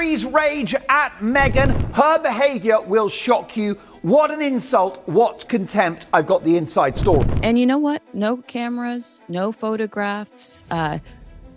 Harry's rage at Meghan. Her behavior will shock you. What an insult, what contempt. I've got the inside story. And you know what? No cameras, no photographs.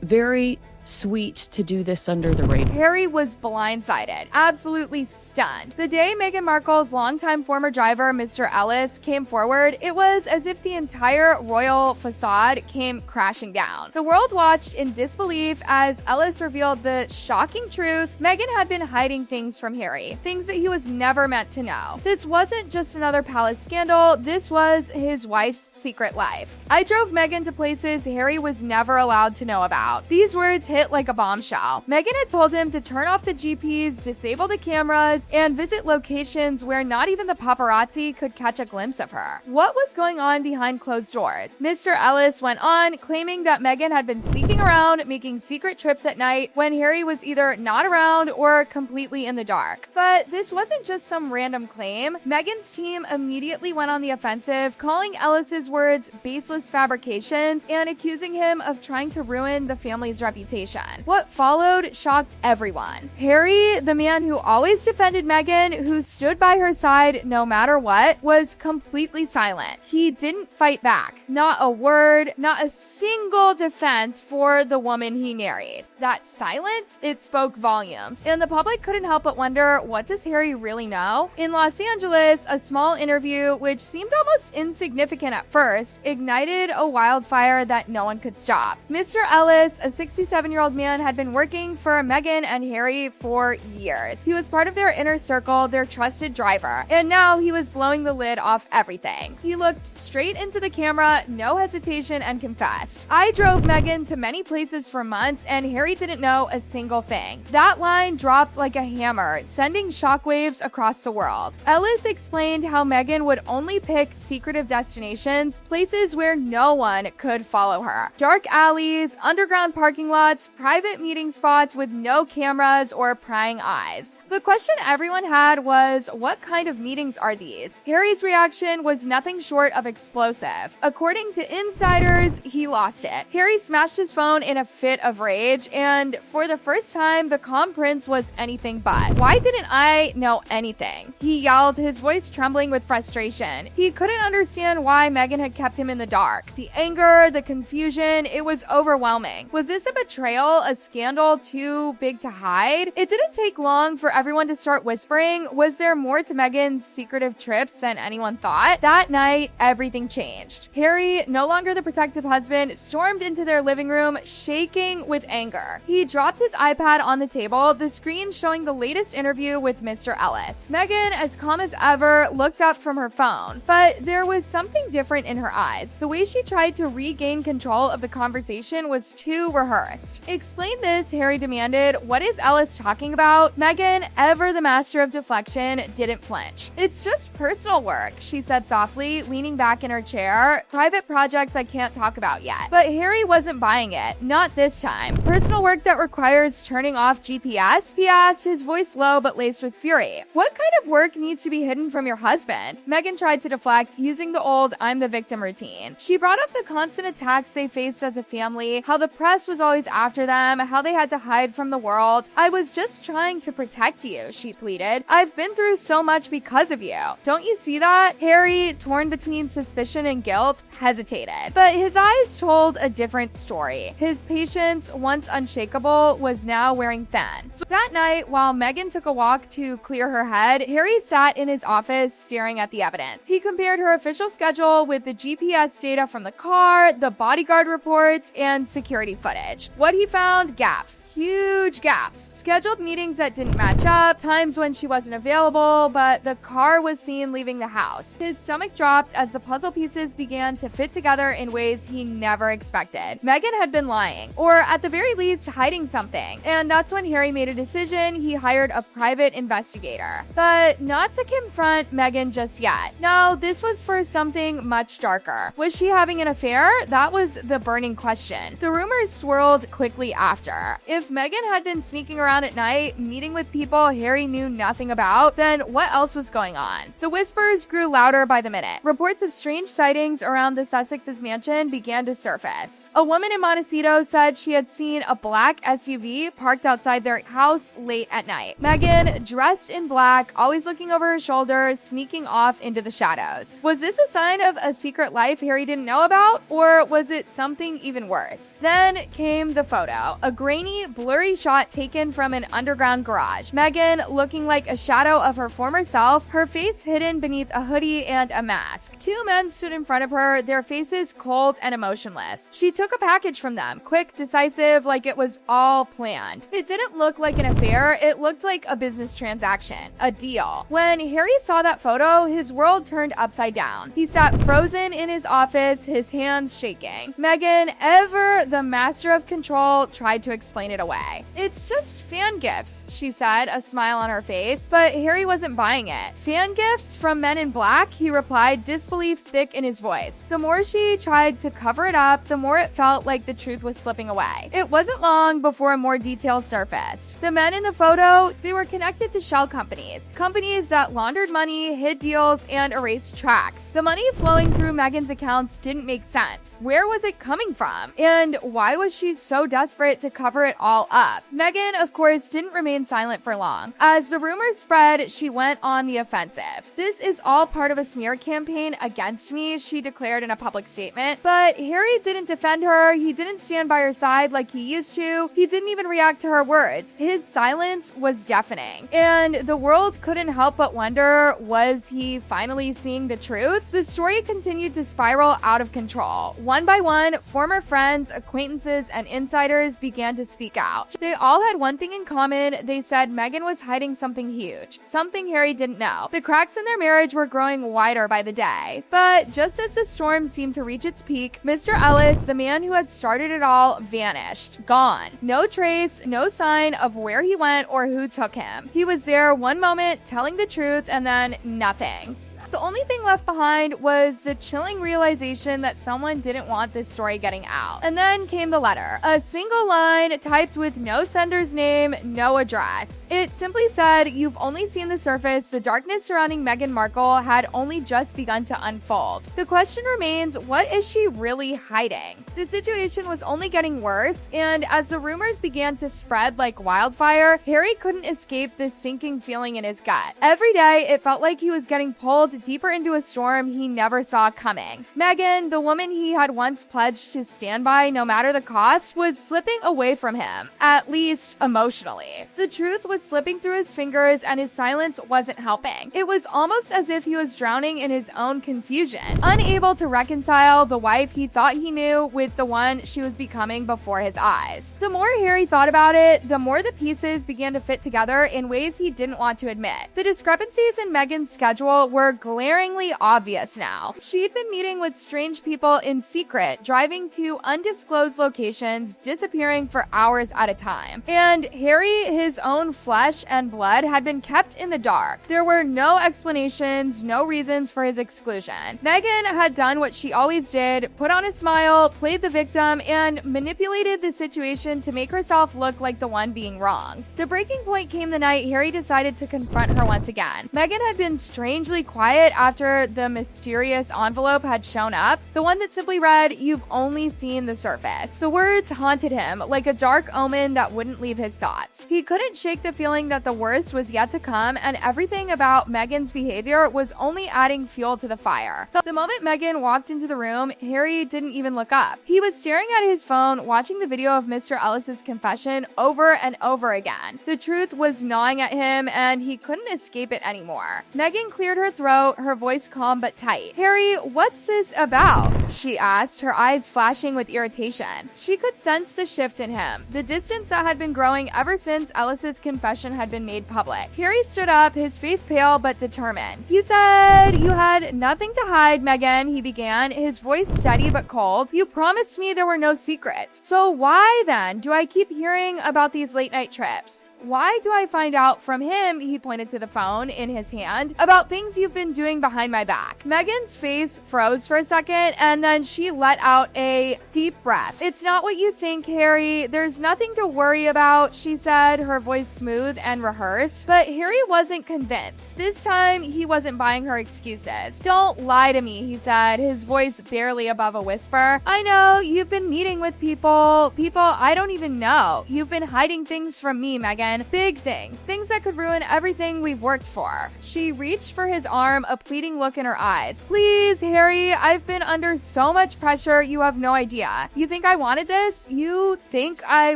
Very sweet to do this under the radar. Harry was blindsided, absolutely stunned. The day Meghan Markle's longtime former driver, Mr. Ellis, came forward, it was as if the entire royal facade came crashing down. The world watched in disbelief as Ellis revealed the shocking truth. Meghan had been hiding things from Harry, things that he was never meant to know. This wasn't just another palace scandal, this was his wife's secret life. I drove Meghan to places Harry was never allowed to know about. These words hit like a bombshell. Meghan had told him to turn off the GPS, disable the cameras, and visit locations where not even the paparazzi could catch a glimpse of her. What was going on behind closed doors? Mr. Ellis went on, claiming that Meghan had been sneaking around, making secret trips at night when Harry was either not around or completely in the dark. But this wasn't just some random claim. Meghan's team immediately went on the offensive, calling Ellis's words baseless fabrications and accusing him of trying to ruin the family's reputation. What followed shocked everyone. Harry, the man who always defended Meghan, who stood by her side no matter what, was completely silent. He didn't fight back. Not a word, not a single defense for the woman he married. That silence, it spoke volumes, and the public couldn't help but wonder, what does Harry really know? In Los Angeles, a small interview, which seemed almost insignificant at first, ignited a wildfire that no one could stop. Mr. Ellis, a 67-year-old man, had been working for Meghan and Harry for years. He was part of their inner circle, their trusted driver, and now he was blowing the lid off everything. He looked straight into the camera, no hesitation, and confessed, "I drove Meghan to many places for months, and Harry didn't know a single thing." That line dropped like a hammer, sending shockwaves across the world. Ellis explained how Meghan would only pick secretive destinations, places where no one could follow her. Dark alleys, underground parking lots, private meeting spots with no cameras or prying eyes. The question everyone had was, what kind of meetings are these? Harry's reaction was nothing short of explosive. According to insiders, he lost it. Harry smashed his phone in a fit of rage, and for the first time, the calm prince was anything but. "Why didn't I know anything?" he yelled, his voice trembling with frustration. He couldn't understand why Meghan had kept him in the dark. The anger, the confusion, it was overwhelming. Was this a betrayal, a scandal too big to hide? It didn't take long for everyone to start whispering. Was there more to Meghan's secretive trips than anyone thought? That night, everything changed. Harry, no longer the protective husband, stormed into their living room, shaking with anger. He dropped his iPad on the table, the screen showing the latest interview with Mr. Ellis. Meghan, as calm as ever, looked up from her phone, but there was something different in her eyes. The way she tried to regain control of the conversation was too rehearsed. "Explain this," Harry demanded. "What is Ellis talking about?" Meghan, ever the master of deflection, didn't flinch. "It's just personal work," she said softly, leaning back in her chair. "Private projects I can't talk about yet." But Harry wasn't buying it. Not this time. "Personal work that requires turning off GPS?" he asked, his voice low but laced with fury. "What kind of work needs to be hidden from your husband?" Meghan tried to deflect, using the old "I'm the victim" routine. She brought up the constant attacks they faced as a family, how the press was always after them, how they had to hide from the world. "I was just trying to protect you," she pleaded. "I've been through so much because of you. Don't you see that?" Harry, torn between suspicion and guilt, hesitated. But his eyes told a different story. His patience, once unshakable, was now wearing thin. So that night, while Meghan took a walk to clear her head, Harry sat in his office staring at the evidence. He compared her official schedule with the GPS data from the car, the bodyguard reports, and security footage. What he found? Gaps. Huge gaps. Scheduled meetings that didn't match up, times when she wasn't available, but the car was seen leaving the house. His stomach dropped as the puzzle pieces began to fit together in ways he never expected. Meghan had been lying, or at the very least, hiding something. And that's when Harry made a decision. He hired a private investigator. But not to confront Meghan just yet. No, this was for something much darker. Was she having an affair? That was the burning question. The rumors swirled quickly. quickly after. If Meghan had been sneaking around at night, meeting with people Harry knew nothing about, then what else was going on? The whispers grew louder by the minute. Reports of strange sightings around the Sussex's mansion began to surface. A woman in Montecito said she had seen a black SUV parked outside their house late at night. Meghan, dressed in black, always looking over her shoulder, sneaking off into the shadows. Was this a sign of a secret life Harry didn't know about, or was it something even worse? Then came the photo, a grainy, blurry shot taken from an underground garage. Meghan looking like a shadow of her former self, her face hidden beneath a hoodie and a mask. Two men stood in front of her, their faces cold and emotionless. She took a package from them, quick, decisive, like it was all planned. It didn't look like an affair, it looked like a business transaction, a deal. When Harry saw that photo, his world turned upside down. He sat frozen in his office, his hands shaking. Meghan, ever the master of control, tried to explain it away. "It's just fan gifts," she said, a smile on her face, but Harry wasn't buying it. "Fan gifts from men in black?" he replied, disbelief thick in his voice. The more she tried to cover it up, the more it felt like the truth was slipping away. It wasn't long before more details surfaced. The men in the photo, they were connected to shell companies that laundered money, hid deals, and erased tracks. The money flowing through Meghan's accounts didn't make sense. Where was it coming from? And why was she so desperate to cover it all up? Meghan, of course, didn't remain silent for long. As the rumors spread, she went on the offensive. "This is all part of a smear campaign against me," she declared in a public statement. But Harry didn't defend her. He didn't stand by her side like he used to. He didn't even react to her words. His silence was deafening. And the world couldn't help but wonder, was he finally seeing the truth? The story continued to spiral out of control. One by one, former friends, acquaintances, and insiders began to speak out. They all had one thing in common. They said Meghan was hiding something huge, something Harry didn't know. The cracks in their marriage were growing wider by the day. But just as the storm seemed to reach its peak, Mr. Ellis, the man who had started it all, vanished. Gone. No trace, no sign of where he went or who took him. He was there one moment telling the truth and then nothing. The only thing left behind was the chilling realization that someone didn't want this story getting out. And then came the letter. A single line typed with no sender's name, no address. It simply said, "You've only seen the surface. The darkness surrounding Meghan Markle had only just begun to unfold." The question remains, what is she really hiding? The situation was only getting worse, and as the rumors began to spread like wildfire, Harry couldn't escape this sinking feeling in his gut. Every day, it felt like he was getting pulled deeper into a storm he never saw coming. Meghan, the woman he had once pledged to stand by no matter the cost, was slipping away from him, at least emotionally. The truth was slipping through his fingers and his silence wasn't helping. It was almost as if he was drowning in his own confusion, unable to reconcile the wife he thought he knew with the one she was becoming before his eyes. The more Harry thought about it, the more the pieces began to fit together in ways he didn't want to admit. The discrepancies in Meghan's schedule were glaringly obvious now. She'd been meeting with strange people in secret, driving to undisclosed locations, disappearing for hours at a time. And Harry, his own flesh and blood, had been kept in the dark. There were no explanations, no reasons for his exclusion. Meghan had done what she always did, put on a smile, played the victim, and manipulated the situation to make herself look like the one being wronged. The breaking point came the night Harry decided to confront her once again. Meghan had been strangely quiet after the mysterious envelope had shown up, the one that simply read, "You've only seen the surface." The words haunted him like a dark omen that wouldn't leave his thoughts. He couldn't shake the feeling that the worst was yet to come, and everything about Meghan's behavior was only adding fuel to the fire. The moment Meghan walked into the room, Harry didn't even look up. He was staring at his phone, watching the video of Mr. Ellis's confession over and over again. The truth was gnawing at him, and he couldn't escape it anymore. Meghan cleared her throat, her voice calm but tight. "Harry, what's this about?" she asked, her eyes flashing with irritation. She could sense the shift in him, the distance that had been growing ever since Ellis's confession had been made public. Harry stood up, his face pale but determined. "You said you had nothing to hide, Meghan," he began, his voice steady but cold. "You promised me there were no secrets. So why then do I keep hearing about these late night trips?" Why do I find out from him," he pointed to the phone in his hand, "about things you've been doing behind my back?" Meghan's face froze for a second, and then she let out a deep breath. "It's not what you think, Harry. There's nothing to worry about," she said, her voice smooth and rehearsed. But Harry wasn't convinced. This time, he wasn't buying her excuses. "Don't lie to me," he said, his voice barely above a whisper. "I know, you've been meeting with people I don't even know. You've been hiding things from me, Meghan. Big things. Things that could ruin everything we've worked for." She reached for his arm, a pleading look in her eyes. "Please, Harry, I've been under so much pressure, you have no idea. You think I wanted this? You think I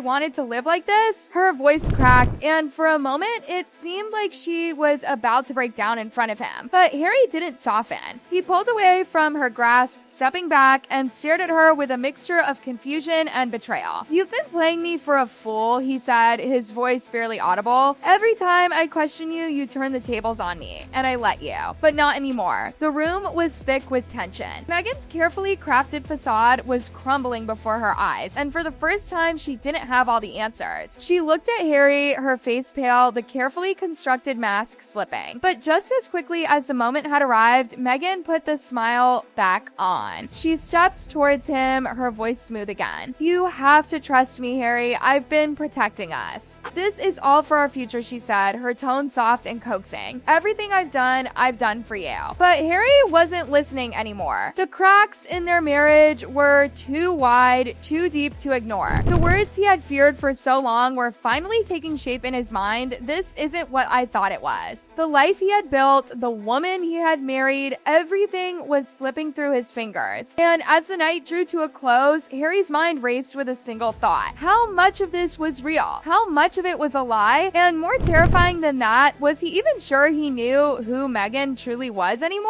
wanted to live like this?" Her voice cracked, and for a moment, it seemed like she was about to break down in front of him. But Harry didn't soften. He pulled away from her grasp, stepping back, and stared at her with a mixture of confusion and betrayal. "You've been playing me for a fool," he said, his voice barely audible. "Every time I question you, you turn the tables on me, and I let you. But not anymore." The room was thick with tension. Meghan's carefully crafted facade was crumbling before her eyes, and for the first time, she didn't have all the answers. She looked at Harry, her face pale, the carefully constructed mask slipping. But just as quickly as the moment had arrived, Meghan put the smile back on. She stepped towards him, her voice smooth again. "You have to trust me, Harry. I've been protecting us. This is all for our future," she said, her tone soft and coaxing. "Everything I've done for you." But Harry wasn't listening anymore. The cracks in their marriage were too wide, too deep to ignore. The words he had feared for so long were finally taking shape in his mind. This isn't what I thought it was. The life he had built, the woman he had married, everything was slipping through his fingers. And as the night drew to a close, Harry's mind raced with a single thought. How much of this was real? How much of it was a lie? And more terrifying than that, was he even sure he knew who Meghan truly was anymore?